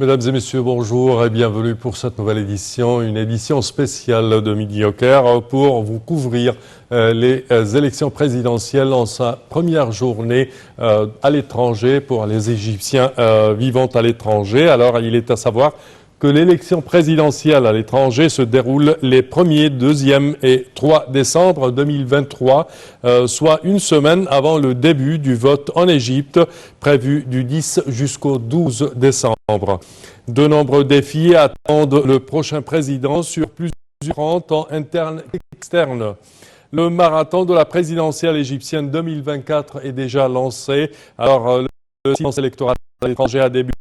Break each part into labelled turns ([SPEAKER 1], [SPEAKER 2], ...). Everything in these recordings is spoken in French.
[SPEAKER 1] Mesdames et messieurs, bonjour et bienvenue pour cette nouvelle édition, une édition spéciale de Midi au Caire pour vous couvrir les élections présidentielles en sa première journée à l'étranger pour les Égyptiens vivant à l'étranger. Alors, il est à savoir que l'élection présidentielle à l'étranger se déroule les 1er, 2e et 3 décembre 2023, soit une semaine avant le début du vote en Égypte, prévu du 10 jusqu'au 12 décembre. De nombreux défis attendent le prochain président sur plusieurs fronts, tant internes qu'externes. Le marathon de la présidentielle égyptienne 2024 est déjà lancé. Alors, le silence électoral à l'étranger a débuté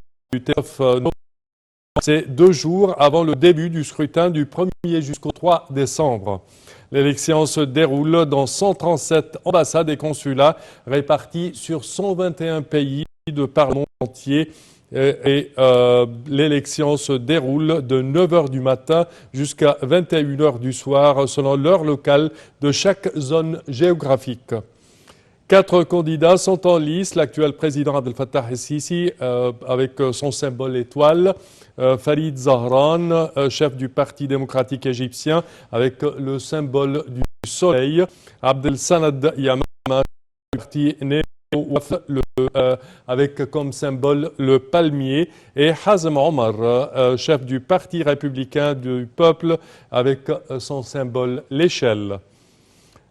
[SPEAKER 1] c'est 2 jours avant le début du scrutin du 1er jusqu'au 3 décembre. L'élection se déroule dans 137 ambassades et consulats répartis sur 121 pays de par le monde entier. L'élection se déroule de 9h du matin jusqu'à 21h du soir selon l'heure locale de chaque zone géographique. 4 candidats sont en lice. L'actuel président Abdel Fattah el-Sisi avec son symbole étoile. Farid Zahran, chef du Parti démocratique égyptien avec le symbole du soleil. Abdel Sanad Yamama, du Parti Néo-Waf, avec comme symbole le palmier. Et Hazem Omar, chef du Parti républicain du peuple avec son symbole l'échelle.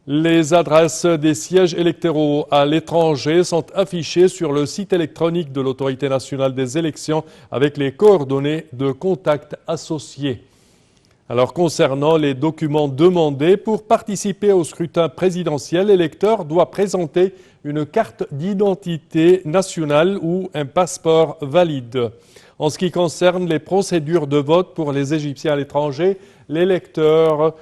[SPEAKER 1] Les adresses des sièges électoraux à l'étranger sont affichées sur le site électronique de l'Autorité nationale des élections avec les coordonnées de contact associées. Alors, concernant les documents demandés pour participer au scrutin présidentiel, l'électeur doit présenter une carte d'identité nationale ou un passeport valide. En ce qui concerne les procédures de vote pour les Égyptiens à l'étranger, l'électeur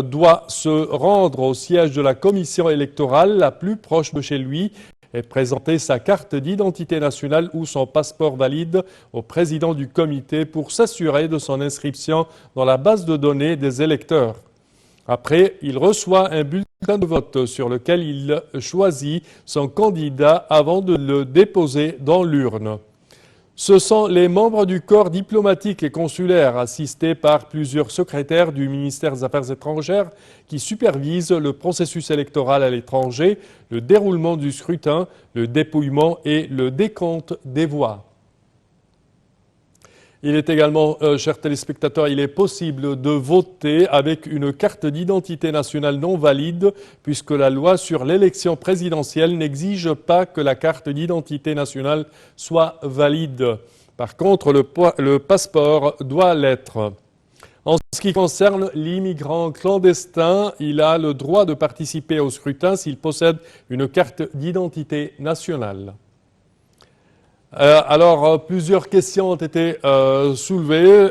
[SPEAKER 1] doit se rendre au siège de la commission électorale la plus proche de chez lui et présenter sa carte d'identité nationale ou son passeport valide au président du comité pour s'assurer de son inscription dans la base de données des électeurs. Après, il reçoit un bulletin de vote sur lequel il choisit son candidat avant de le déposer dans l'urne. Ce sont les membres du corps diplomatique et consulaire, assistés par plusieurs secrétaires du ministère des Affaires étrangères, qui supervisent le processus électoral à l'étranger, le déroulement du scrutin, le dépouillement et le décompte des voix. Il est également, chers téléspectateurs, il est possible de voter avec une carte d'identité nationale non valide puisque la loi sur l'élection présidentielle n'exige pas que la carte d'identité nationale soit valide. Par contre, le passeport doit l'être. En ce qui concerne l'immigrant clandestin, il a le droit de participer au scrutin s'il possède une carte d'identité nationale. Alors, plusieurs questions ont été soulevées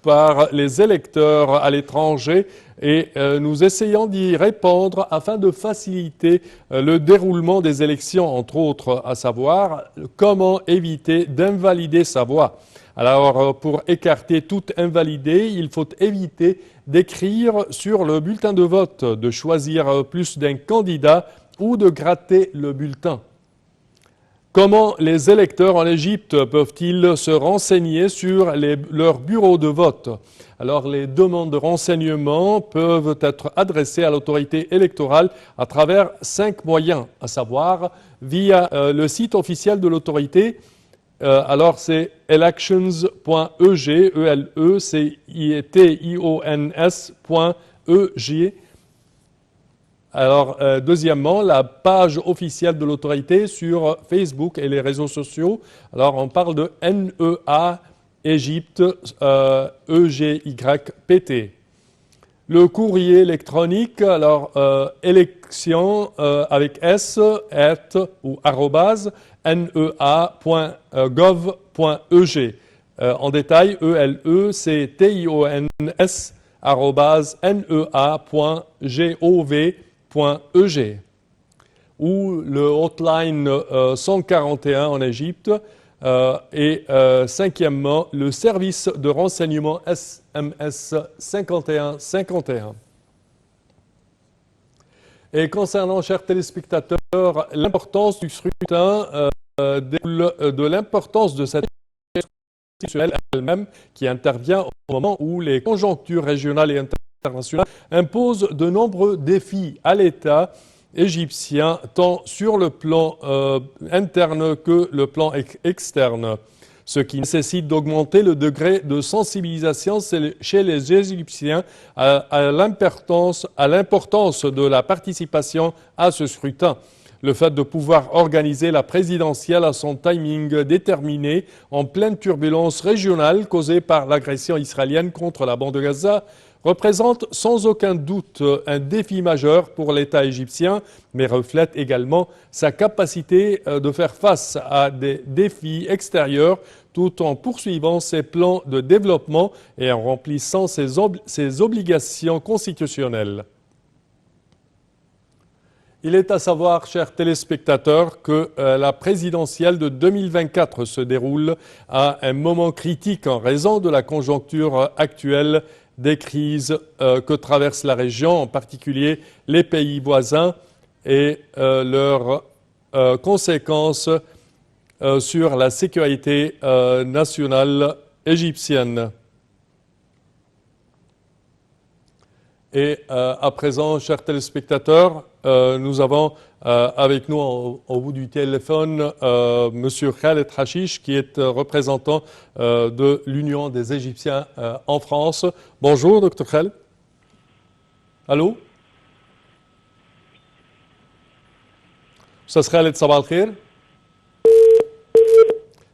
[SPEAKER 1] par les électeurs à l'étranger et nous essayons d'y répondre afin de faciliter le déroulement des élections, entre autres, à savoir comment éviter d'invalider sa voix. Alors, pour écarter toute invalidée, il faut éviter d'écrire sur le bulletin de vote, de choisir plus d'un candidat ou de gratter le bulletin. Comment les électeurs en Égypte peuvent-ils se renseigner sur leurs bureaux de vote? Alors, les demandes de renseignement peuvent être adressées à l'autorité électorale à travers 5 moyens, à savoir via le site officiel de l'autorité. Alors, c'est elections.eg, elections.eg. Alors, deuxièmement, la page officielle de l'autorité sur Facebook et les réseaux sociaux. Alors, on parle de NEA Égypte EGYPT. Le courrier électronique, alors élection avec s, ou arrobase, nea.gov.eg. En détail, ELECTIONS @nea.gov.eg ou le hotline 141 en Égypte et cinquièmement le service de renseignement SMS 5151. Et concernant, chers téléspectateurs, l'importance du scrutin découle de l'importance de cette elle-même qui intervient au moment où les conjonctures régionales et internationales imposent de nombreux défis à l'État égyptien, tant sur le plan interne que le plan externe, ce qui nécessite d'augmenter le degré de sensibilisation chez les Égyptiens à l'importance de la participation à ce scrutin. Le fait de pouvoir organiser la présidentielle à son timing déterminé en pleine turbulence régionale causée par l'agression israélienne contre la bande de Gaza représente sans aucun doute un défi majeur pour l'État égyptien, mais reflète également sa capacité de faire face à des défis extérieurs tout en poursuivant ses plans de développement et en remplissant ses obligations constitutionnelles. Il est à savoir, chers téléspectateurs, que la présidentielle de 2024 se déroule à un moment critique en raison de la conjoncture actuelle des crises que traverse la région, en particulier les pays voisins et leurs conséquences sur la sécurité nationale égyptienne. Et à présent, chers téléspectateurs, nous avons avec nous au bout du téléphone M. Khaled Hashish, qui est représentant de l'Union des Égyptiens en France. Bonjour, Dr Khaled. Allô? Monsieur Khaled, sabah al-khir.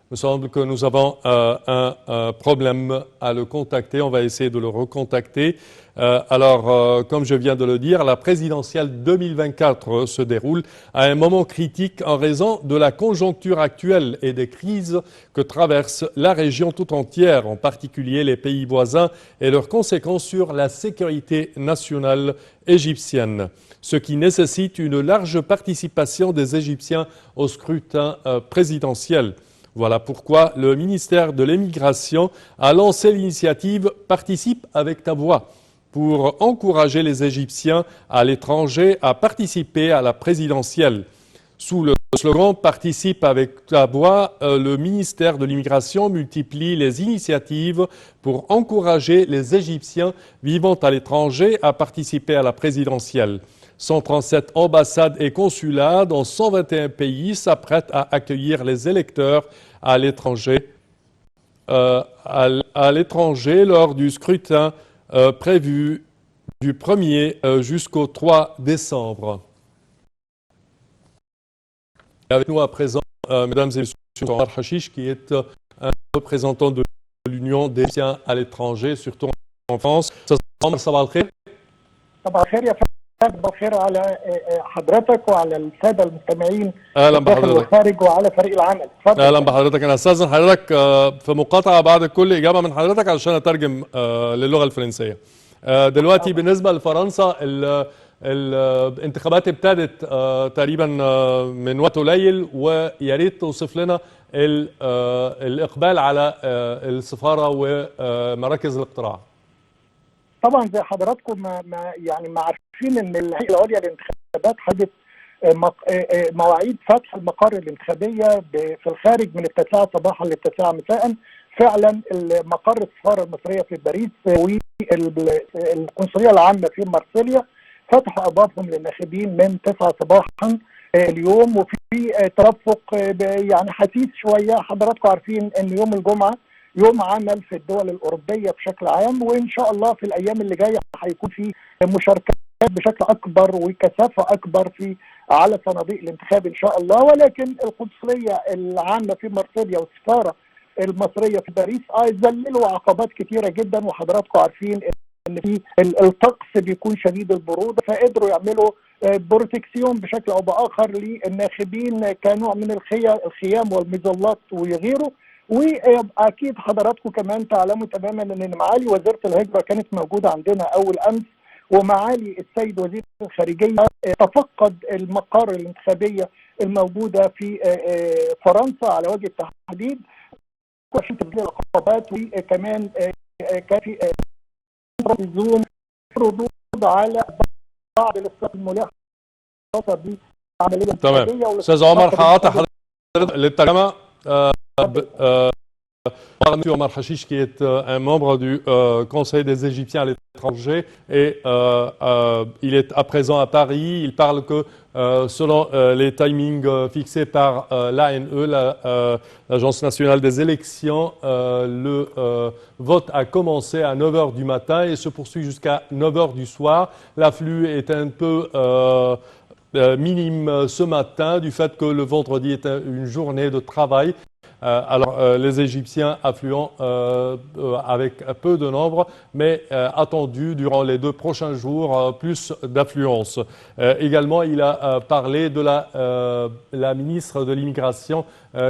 [SPEAKER 1] Il me semble que nous avons un problème à le contacter. On va essayer de le recontacter. Comme je viens de le dire, la présidentielle 2024 se déroule à un moment critique en raison de la conjoncture actuelle et des crises que traverse la région tout entière, en particulier les pays voisins et leurs conséquences sur la sécurité nationale égyptienne, ce qui nécessite une large participation des Égyptiens au scrutin présidentiel. Voilà pourquoi le ministère de l'Immigration a lancé l'initiative « Participe avec ta voix » pour encourager les Égyptiens à l'étranger à participer à la présidentielle. Sous le slogan « Participe avec ta voix », le ministère de l'Immigration multiplie les initiatives pour encourager les Égyptiens vivant à l'étranger à participer à la présidentielle. 137 ambassades et consulats dans 121 pays s'apprêtent à accueillir les électeurs à l'étranger lors du scrutin prévu du 1er jusqu'au 3 décembre. Avec nous à présent, mesdames et messieurs, Omar Hashish, qui est un représentant de l'Union des Égyptiens à l'étranger, surtout en France. صباح الخير.
[SPEAKER 2] صباح الخير يا فندم، صباح الخير على حضرتك وعلى الساده المستمعين
[SPEAKER 1] اهلا
[SPEAKER 2] داخل
[SPEAKER 1] بحضرتك.
[SPEAKER 2] والخارج وعلى فريق العمل. اتفضل.
[SPEAKER 1] اهلا بحضرتك. انا استاذن حضرتك في مقاطعه بعد كل اجابه من حضرتك علشان اترجم للغه الفرنسيه. دلوقتي بالنسبه لفرنسا الانتخابات ابتدت تقريبا من وقت قليل، ويا ريت توصف لنا الاقبال على السفاره ومراكز الاقتراع.
[SPEAKER 2] طبعا زي حضراتكم ما عارفين ان الهيئه العليا للانتخابات حددت مواعيد فتح المقار الانتخابيه في الخارج من التاسعه صباحا للتاسعه مساء. فعلا مقر السفاره المصريه في باريس والقنصليه العامه في مارسيليا فتحوا ابوابهم للناخبين من 9 صباحا اليوم، وفي ترفق يعني حثيث شويه. حضراتكم عارفين ان يوم الجمعه يوم عمل في الدول الأوروبية بشكل عام، وإن شاء الله في الأيام اللي جاية هيكون في مشاركات بشكل أكبر وكثافة أكبر على صناديق الانتخاب إن شاء الله. ولكن القنصلية العامة في مارسيليا والسفارة المصرية في باريس ذللوا عقبات كتيرة جدا، وحضراتكم عارفين إن في الطقس بيكون شديد البرودة، فقدروا يعملوا بروتكسيون بشكل أو بآخر للناخبين كنوع من الخيام والمظلات وغيره. واكيد حضراتكم كمان تعلموا تماما ان معالي وزيره الهجره كانت موجوده عندنا اول امس، ومعالي السيد وزير الخارجيه تفقد المقار الانتخابيه الموجوده في فرنسا على وجه التحديد عشان تبديل العقوبات، وكمان كان في زوم ردود على بعض الاصلاحات الملحه بعمليه
[SPEAKER 1] تمام. استاذ عمر، هقاطع حضرتك للترجمه. M. Omar Hashish, qui est un membre du Conseil des Égyptiens à l'étranger, et il est à présent à Paris. Il parle que selon les timings fixés par l'ANE, l'Agence nationale des élections, le vote a commencé à 9 heures du matin et se poursuit jusqu'à 9 heures du soir. L'afflux est un peu minime ce matin du fait que le vendredi est une journée de travail. Les Égyptiens affluents avec peu de nombre, mais attendus durant les 2 prochains jours, plus d'affluence. Également, il a parlé de la ministre de l'Immigration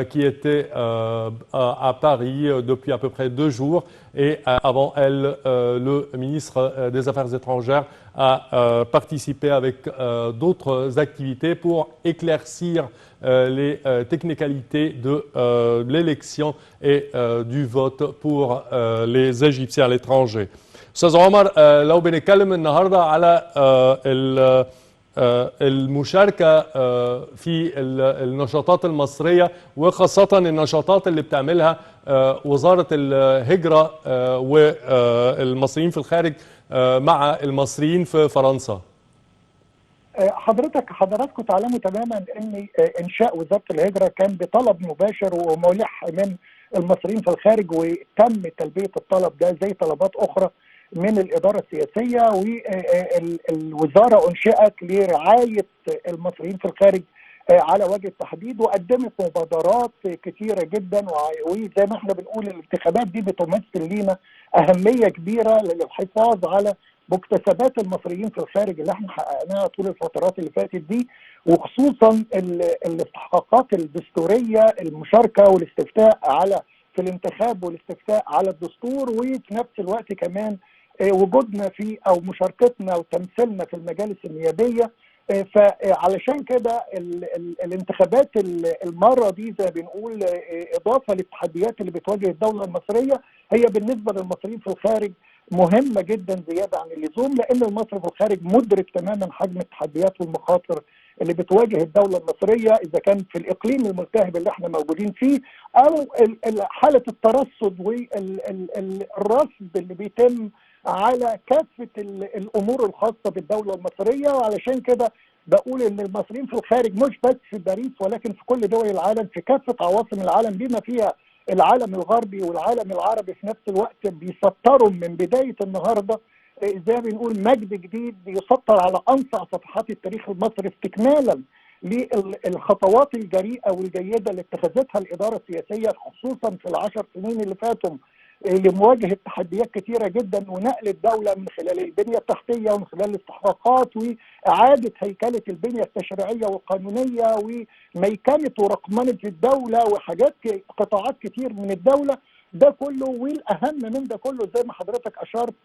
[SPEAKER 1] qui était à Paris depuis à peu près 2 jours. Et avant elle, le ministre des Affaires étrangères a participé avec d'autres activités pour éclaircir les technicalités de l'élection et du vote pour les Égyptiens à l'étranger. أستاذ عمر، لو بنتكلم النهارده على المشاركة في النشاطات المصرية، وخاصة النشاطات اللي بتعملها وزارة الهجرة والمصريين في الخارج مع المصريين في فرنسا.
[SPEAKER 2] حضراتكم تعلموا تماما ان انشاء وزاره الهجره كان بطلب مباشر وملح من المصريين في الخارج، وتم تلبيه الطلب ده زي طلبات اخرى من الاداره السياسيه، والوزاره انشئت لرعايه المصريين في الخارج على وجه التحديد، وقدمت مبادرات كثيره جدا. وزي ما احنا بنقول الانتخابات دي بتمثل لينا اهميه كبيره للحفاظ على مكتسبات المصريين في الخارج اللي احنا حققناها طول الفترات اللي فاتت دي، وخصوصا الاستحقاقات الدستوريه، المشاركه والاستفتاء في الانتخاب والاستفتاء على الدستور، وفي نفس الوقت كمان وجودنا في او مشاركتنا وتمثيلنا في المجالس النيابيه. فعلشان كده الانتخابات المره دي زي ما بنقول اضافه للتحديات اللي بتواجه الدوله المصريه، هي بالنسبه للمصريين في الخارج مهمه جدا زياده عن اللزوم، لان المصري في الخارج مدرك تماما حجم التحديات والمخاطر اللي بتواجه الدوله المصريه، اذا كان في الاقليم الملتهب اللي احنا موجودين فيه، او حاله الترصد والرصد اللي بيتم على كافه الامور الخاصه بالدوله المصريه. وعلشان كده بقول ان المصريين في الخارج مش بس في باريس ولكن في كل دول العالم، في كافه عواصم العالم بما فيها العالم الغربي والعالم العربي في نفس الوقت، بيسطروا من بدايه النهارده زي ما بنقول مجد جديد يسطر على انصع صفحات التاريخ المصري، استكمالا للخطوات الجريئه والجيده اللي اتخذتها الاداره السياسيه خصوصا في ال10 سنين اللي فاتوا لمواجهه تحديات كثيره جدا، ونقل الدوله من خلال البنيه التحتيه ومن خلال الاستحقاقات واعاده هيكله البنيه التشريعيه والقانونيه وميكنه ورقمنه الدوله وحاجات قطاعات كتير من الدوله. ده كله والاهم من ده كله زي ما حضرتك اشرت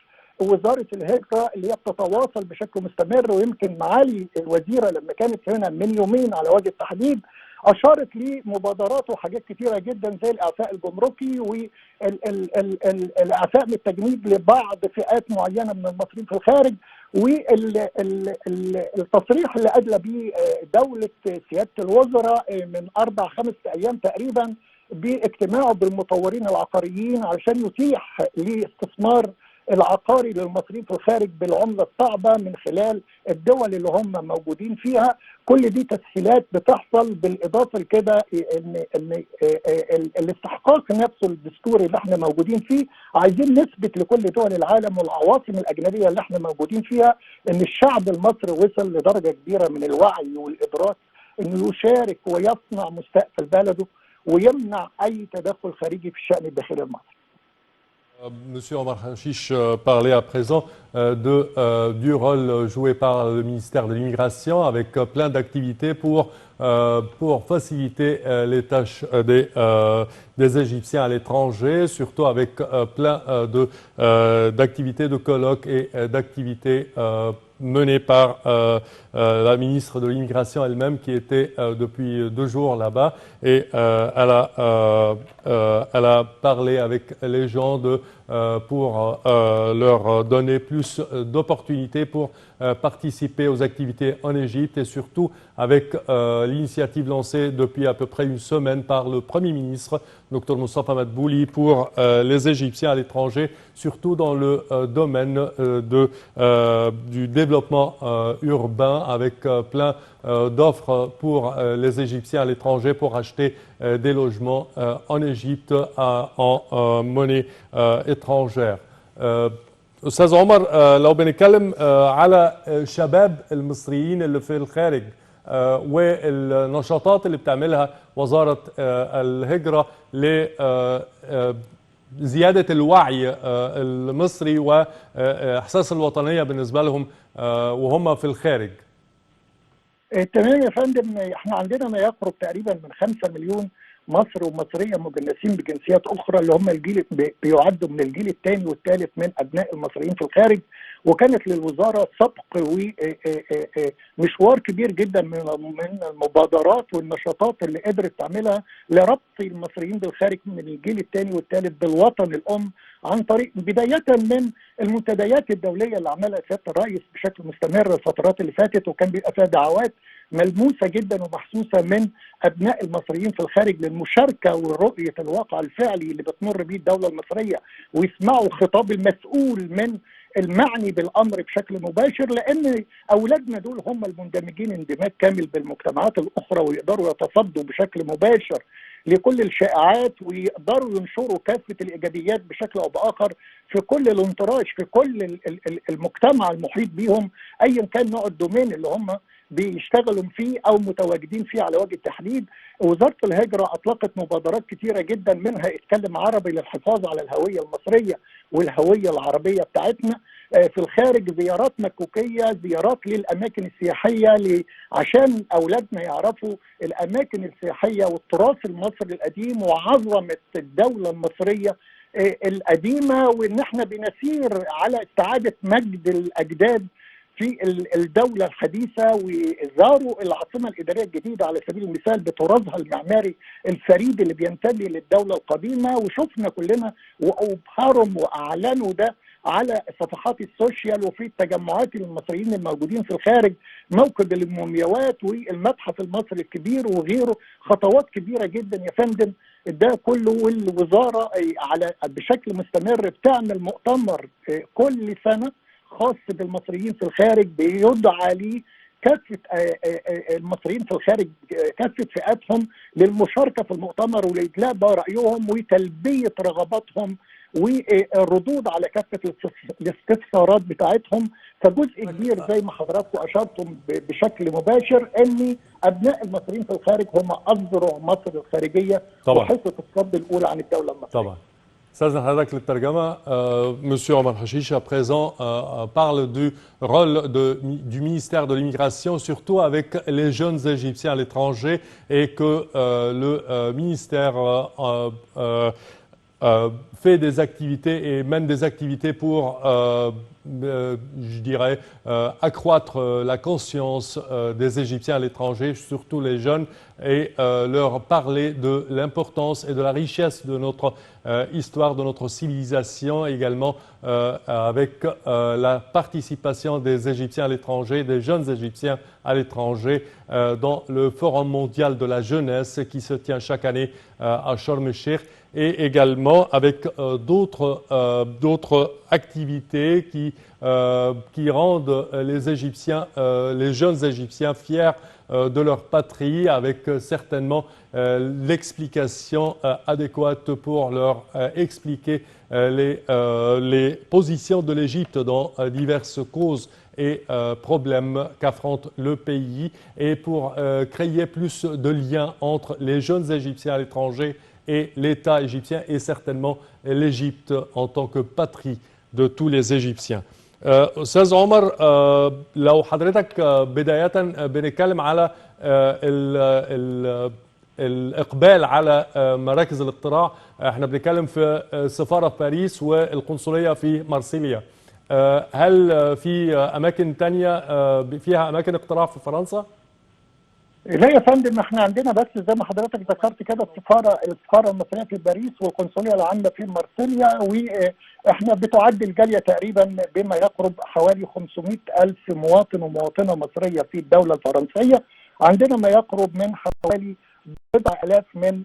[SPEAKER 2] وزاره الهجره اللي هي بتتواصل بشكل مستمر، ويمكن معالي الوزيره لما كانت هنا من يومين على وجه التحديد اشارت لمبادرات وحاجات كتيره جدا زي الاعفاء الجمركي والاعفاء من التجنيد لبعض فئات معينه من المصريين في الخارج، والتصريح اللي ادلى به دوله سياده الوزراء من 4-5 ايام تقريبا باجتماعه بالمطورين العقاريين علشان يتيح لاستثمار العقاري للمصريين في الخارج بالعمله الصعبه من خلال الدول اللي هم موجودين فيها. كل دي تسهيلات بتحصل بالاضافه لكده ان الاستحقاق نفسه الدستوري اللي احنا موجودين فيه، عايزين نثبت لكل دول العالم والعواصم الاجنبيه اللي احنا موجودين فيها ان الشعب المصري وصل لدرجه كبيره من الوعي والادراك انه يشارك ويصنع مستقبل بلده ويمنع اي تدخل خارجي في الشان الداخلي المصري.
[SPEAKER 1] Monsieur Omar Hashish parlait à présent du rôle joué par le ministère de l'Immigration avec plein d'activités pour faciliter les tâches des Égyptiens à l'étranger, surtout avec plein d'activités de colloques et d'activités menées par la ministre de l'Immigration elle-même qui était depuis 2 jours là-bas, et elle a parlé avec les gens de pour leur donner plus d'opportunités pour participer aux activités en Égypte et surtout avec l'initiative lancée depuis à peu près une semaine par le Premier ministre, Dr Moustapha Madbouli, pour les Égyptiens à l'étranger, surtout dans le domaine du développement urbain, avec plein d'offres pour les Égyptiens à l'étranger pour acheter des logements en Égypte en monnaie étrangère. أستاذ عمر، لو بنتكلم على الشباب المصريين اللي في الخارج والنشاطات اللي بتعملها وزارة الهجرة لزيادة الوعي المصري وإحساس الوطنية بالنسبة لهم وهم في الخارج.
[SPEAKER 2] تمام يا فندم، احنا عندنا ما يقرب تقريبا من 5 مليون مصري ومصريه مجنسين بجنسيات اخرى، اللي هم الجيل بيعدوا من الجيل الثاني والثالث من ابناء المصريين في الخارج. وكانت للوزاره سبق ومشوار كبير جدا من المبادرات والنشاطات اللي قدرت تعملها لربط المصريين بالخارج من الجيل الثاني والثالث بالوطن الام، عن طريق بدايه من المنتديات الدوليه اللي عملها سياده الرئيس بشكل مستمر الفترات اللي فاتت، وكان بيبقى فيها دعوات ملموسه جدا ومحسوسه من ابناء المصريين في الخارج للمشاركه ورؤيه الواقع الفعلي اللي بتمر به الدوله المصريه، ويسمعوا خطاب المسؤول من المعني بالامر بشكل مباشر، لان اولادنا دول هم المندمجين اندماج كامل بالمجتمعات الاخرى، ويقدروا يتصدوا بشكل مباشر لكل الشائعات، ويقدروا ينشروا كافه الايجابيات بشكل او باخر في كل الانتراج في كل المجتمع المحيط بيهم، ايا كان نوع الدومين اللي هم بيشتغلوا فيه او متواجدين فيه على وجه التحديد. وزاره الهجره اطلقت مبادرات كثيره جدا، منها اتكلم عربي للحفاظ على الهويه المصريه والهويه العربيه بتاعتنا في الخارج، زيارات مكوكيه، زيارات للاماكن السياحيه عشان اولادنا يعرفوا الاماكن السياحيه والتراث المصري القديم وعظمه الدوله المصريه القديمه، وان احنا بنسير على استعاده مجد الاجداد في الدولة الحديثة. وزاروا العاصمة الإدارية الجديدة على سبيل المثال بطرازها المعماري الفريد اللي بينتمي للدولة القديمة، وشفنا كلنا وأبهروا وأعلنوا ده على صفحات السوشيال وفي التجمعات المصريين الموجودين في الخارج، موكب المومياوات والمتحف المصري الكبير وغيره. خطوات كبيرة جدا يا فندم ده كله، والوزارة على بشكل مستمر بتعمل مؤتمر كل سنة خاص بالمصريين في الخارج بيدعى ليه كافة المصريين في الخارج كافة فئاتهم للمشاركة في المؤتمر ولإدلاء رأيهم وتلبية رغباتهم والردود على كافة الاستفسارات بتاعتهم. فجزء كبير زي ما حضراتكم أشرتم بشكل مباشر أن أبناء المصريين في الخارج هم أذرع مصر الخارجية وحصة الصد الأولى عن الدولة المصرية.
[SPEAKER 1] طبعا. استاذنا حضرتك للترجمه. Monsieur Omar Hashish à présent parle du rôle du ministère de l'immigration, surtout avec les jeunes Égyptiens à l'étranger, et que le ministère fait des activités et mène des activités pour, je dirais, accroître la conscience des Égyptiens à l'étranger, surtout les jeunes, et leur parler de l'importance et de la richesse de notre histoire, de notre civilisation, également avec la participation des Égyptiens à l'étranger, des jeunes Égyptiens à l'étranger dans le Forum mondial de la jeunesse qui se tient chaque année à Sharm el-Sheikh, et également avec d'autres activités qui rendent les Égyptiens, les jeunes Égyptiens fiers de leur patrie, avec certainement l'explication adéquate pour leur expliquer les positions de l'Égypte dans diverses causes et problèmes qu'affronte le pays, et pour créer plus de liens entre les jeunes Égyptiens à l'étranger et l'État égyptien, et certainement l'Égypte en tant que patrie de tous les Égyptiens. أستاذ عمر، لو حضرتك بداية بنتكلم على الإقبال على مراكز الاقتراع، احنا بنتكلم في السفارة في باريس والقنصلية في مارسيليا، هل في أماكن تانية فيها أماكن اقتراع في فرنسا؟
[SPEAKER 2] لا يا فندم، احنا عندنا بس زي ما حضرتك ذكرت كده السفاره المصريه في باريس والقنصليه العامه في مارسيليا، واحنا بتعد الجاليه تقريبا بما يقرب حوالي 500 الف مواطن ومواطنه مصريه في الدوله الفرنسيه. عندنا ما يقرب من حوالي بضع آلاف من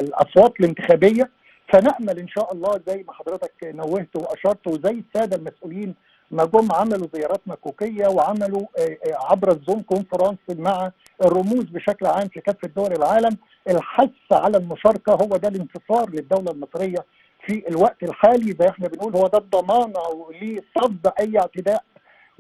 [SPEAKER 2] الاصوات الانتخابيه. فنامل ان شاء الله زي ما حضرتك نوهت واشرت، وزي الساده المسؤولين ما جم عملوا زيارات مكوكيه وعملوا عبر الزوم كونفرنس مع الرموز بشكل عام في كافه دول العالم. الحث على المشاركه هو ده الانتصار للدوله المصريه في الوقت الحالي. زي احنا بنقول هو ده الضمانه لصد اي اعتداء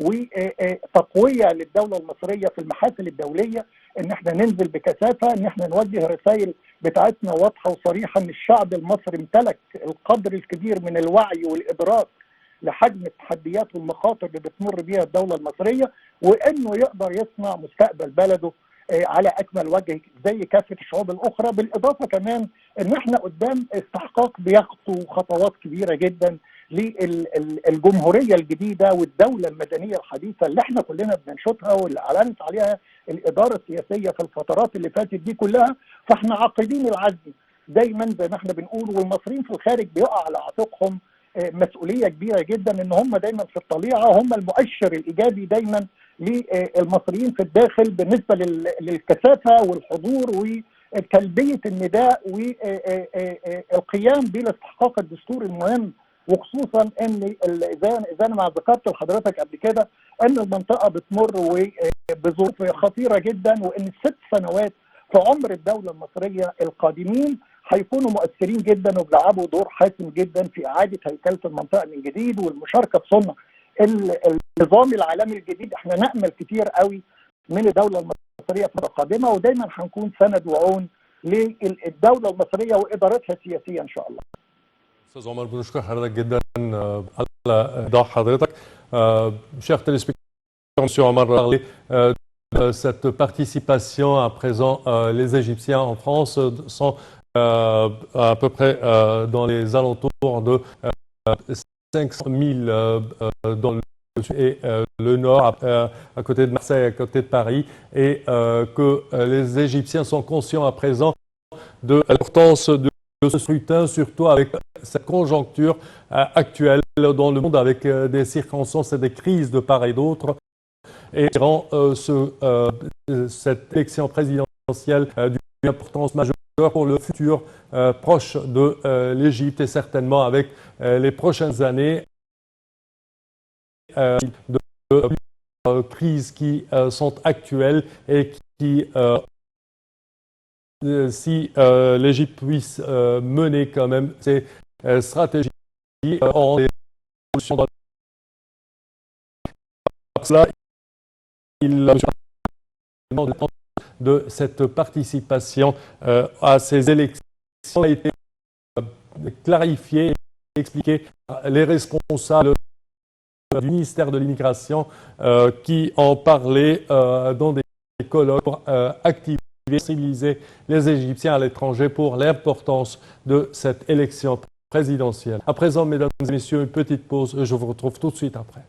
[SPEAKER 2] وتقويه للدوله المصريه في المحافل الدوليه، ان احنا ننزل بكثافه، ان احنا نوجه رسائل بتاعتنا واضحه وصريحه ان الشعب المصري امتلك القدر الكبير من الوعي والادراك لحجم التحديات والمخاطر اللي بتمر بيها الدوله المصريه، وانه يقدر يصنع مستقبل بلده على اكمل وجه زي كافه الشعوب الاخرى. بالاضافه كمان ان احنا قدام استحقاق بيخطو خطوات كبيره جدا للجمهوريه الجديده والدوله المدنيه الحديثه اللي احنا كلنا بننشدها واللي اعلنت عليها الاداره السياسيه في الفترات اللي فاتت دي كلها. فاحنا عاقدين العزم دايما زي ما احنا بنقول، والمصريين في الخارج بيقع على عاتقهم مسؤوليه كبيره جدا ان هم دايما في الطليعه، هم المؤشر الايجابي دايما للمصريين في الداخل بالنسبه للكثافه والحضور وتلبيه النداء والقيام بالاستحقاق الدستوري المهم. وخصوصا ان زي ما ذكرت لحضرتك قبل كده ان المنطقه بتمر بظروف خطيره جدا، وان الست سنوات في عمر الدوله المصريه القادمين هيكونوا مؤثرين جدا وبيلعبوا دور حاسم جدا في اعاده هيكله المنطقه من جديد والمشاركه في صنع النظام العالمي الجديد. احنا نامل كتير قوي من الدوله المصريه في القادمه، ودايما هنكون سند وعون للدوله المصريه وادارتها السياسيه ان شاء الله.
[SPEAKER 1] استاذ عمر بنشكر حضرتك جدا على ايضاح حضرتك. Chers téléspectateurs, Monsieur Omar parlé cette participation à présent. Les Égyptiens en France sont à peu près dans les alentours de 500 000 dans le sud et le nord, à côté de Marseille, à côté de Paris, et que les Égyptiens sont conscients à présent de l'importance de ce scrutin, surtout avec cette conjoncture actuelle dans le monde, avec des circonstances et des crises de part et d'autre. Et rend cette élection présidentielle d'une importance majeure pour le futur proche de l'Égypte et certainement avec les prochaines années de crises qui sont actuelles et qui, si l'Égypte puisse mener quand même ses stratégies en évolution dans cela, il de cette participation à ces élections a été clarifié et expliqué par les responsables du ministère de l'Immigration qui en parlaient dans des colloques pour activer et sensibiliser les Égyptiens à l'étranger pour l'importance de cette élection présidentielle. À présent, mesdames et messieurs, une petite pause. Je vous retrouve tout de suite après.